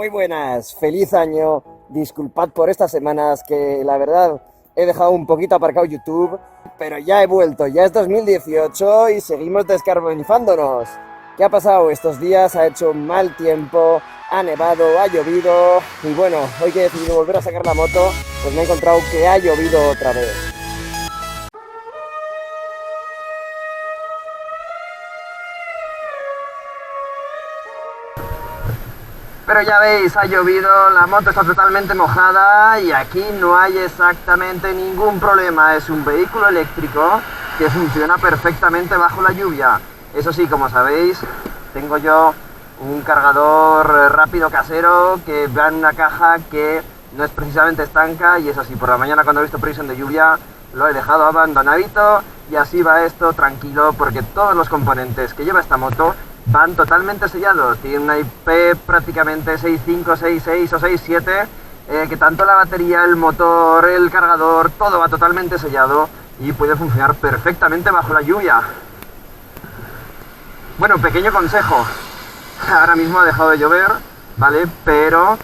Muy buenas, feliz año. Disculpad por estas semanas que la verdad he dejado un poquito aparcado YouTube, pero ya he vuelto, ya es 2018 y seguimos descarbonizándonos. ¿Qué ha pasado estos días? Ha hecho mal tiempo, ha nevado, ha llovido y bueno, hoy que he decidido volver a sacar la moto, pues me he encontrado que ha llovido otra vez. Pero ya veis, ha llovido, la moto está totalmente mojada y aquí no hay exactamente ningún problema. Es un vehículo eléctrico que funciona perfectamente bajo la lluvia. Eso sí, como sabéis, tengo yo un cargador rápido casero que va en una caja que no es precisamente estanca y eso sí, por la mañana cuando he visto previsión de lluvia lo he dejado abandonadito y así va esto tranquilo porque todos los componentes que lleva esta moto van totalmente sellados, tiene una IP prácticamente 6.5, 6.6 o 6.7, que tanto la batería, el motor, el cargador, todo va totalmente sellado y puede funcionar perfectamente bajo la lluvia. Bueno, pequeño consejo, ahora mismo ha dejado de llover, ¿vale? Pero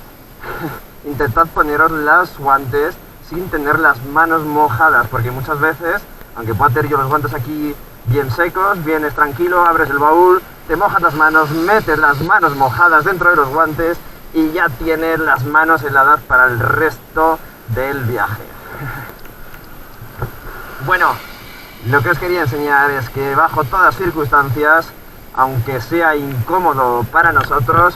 intentad poneros los guantes sin tener las manos mojadas, porque muchas veces, aunque pueda tener yo los guantes aquí bien secos, vienes tranquilo, abres el baúl, te mojas las manos, metes las manos mojadas dentro de los guantes y ya tienes las manos heladas para el resto del viaje. Bueno, lo que os quería enseñar es que bajo todas circunstancias, aunque sea incómodo para nosotros,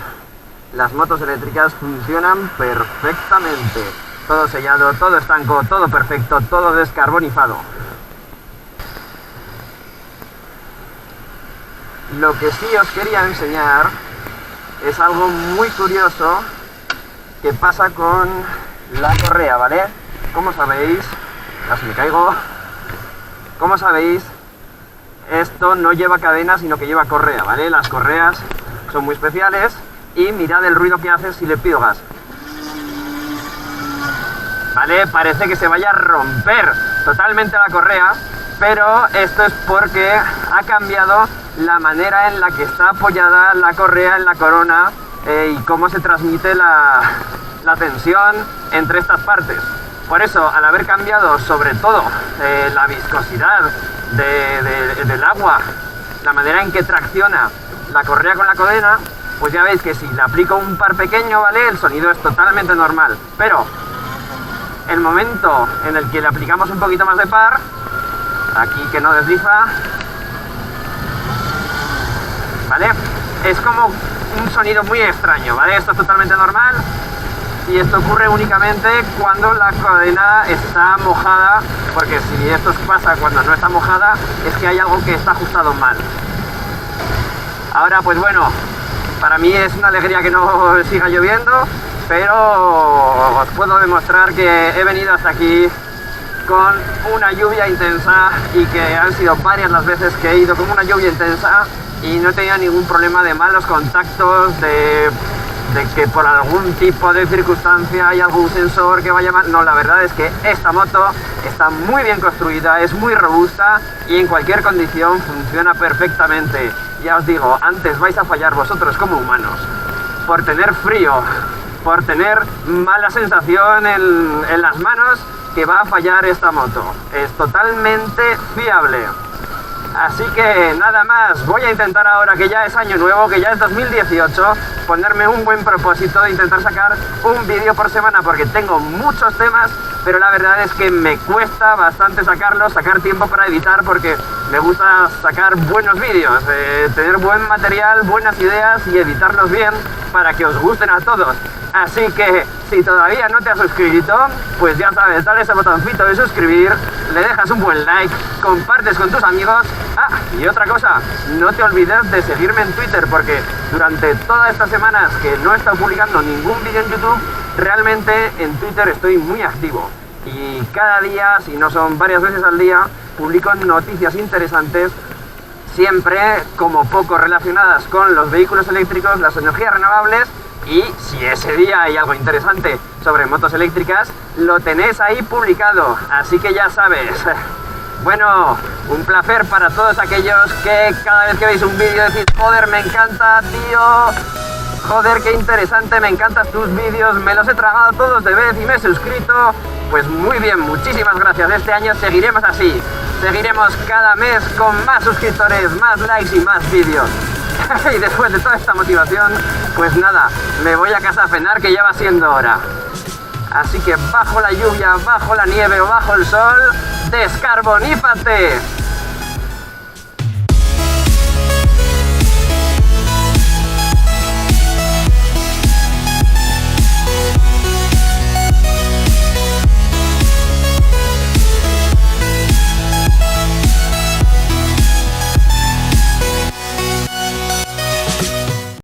las motos eléctricas funcionan perfectamente. Todo sellado, todo estanco, todo perfecto, todo descarbonizado. Lo que sí os quería enseñar es algo muy curioso que pasa con la correa, ¿vale? Como sabéis, casi me caigo, como sabéis, esto no lleva cadena sino que lleva correa, ¿vale? Las correas son muy especiales y mirad el ruido que hace si le pido gas. ¿Vale? Parece que se vaya a romper totalmente la correa, pero esto es porque ha cambiado la manera en la que está apoyada la correa en la corona y cómo se transmite la tensión entre estas partes. Por eso, al haber cambiado sobre todo la viscosidad del agua, la manera en que tracciona la correa con la cadena, pues ya veis que si le aplico un par pequeño, ¿vale? El sonido es totalmente normal, pero el momento en el que le aplicamos un poquito más de par, aquí que no desliza, ¿vale? Es como un sonido muy extraño, ¿vale? Esto es totalmente normal y esto ocurre únicamente cuando la cadena está mojada, porque si esto pasa cuando no está mojada, es que hay algo que está ajustado mal. Ahora, pues bueno, para mí es una alegría que no siga lloviendo, pero os puedo demostrar que he venido hasta aquí con una lluvia intensa y que han sido varias las veces que he ido con una lluvia intensa y no he tenido ningún problema de malos contactos, de que por algún tipo de circunstancia hay algún sensor que vaya mal. No, la verdad es que esta moto está muy bien construida, es muy robusta y en cualquier condición funciona perfectamente. Ya os digo, antes vais a fallar vosotros como humanos por tener frío, por tener mala sensación en las manos, que va a fallar esta moto. Es totalmente fiable. Así que nada más, voy a intentar ahora que ya es año nuevo, que ya es 2018, ponerme un buen propósito de intentar sacar un vídeo por semana, porque tengo muchos temas, pero la verdad es que me cuesta bastante sacarlos, sacar tiempo para editar, porque me gusta sacar buenos vídeos, tener buen material, buenas ideas y editarlos bien para que os gusten a todos. Así que si todavía no te has suscrito, pues ya sabes, dale ese botoncito de suscribir, le dejas un buen like, compartes con tus amigos. Ah, y otra cosa, no te olvides de seguirme en Twitter, porque durante todas estas semanas que no he estado publicando ningún vídeo en YouTube, realmente en Twitter estoy muy activo. Y cada día, si no son varias veces al día, publico noticias interesantes, siempre como poco relacionadas con los vehículos eléctricos, las energías renovables. Y si ese día hay algo interesante sobre motos eléctricas, lo tenéis ahí publicado, así que ya sabes. Bueno, un placer para todos aquellos que cada vez que veis un vídeo decís, joder, me encanta, tío, Joder, qué interesante, me encantan tus vídeos, me los he tragado todos de vez y me he suscrito. Pues muy bien, muchísimas gracias. Este año seguiremos así. Seguiremos cada mes con más suscriptores, más likes y más vídeos. Y después de toda esta motivación, pues nada, me voy a casa a cenar, que ya va siendo hora. Así que bajo la lluvia, bajo la nieve o bajo el sol, descarbonízate.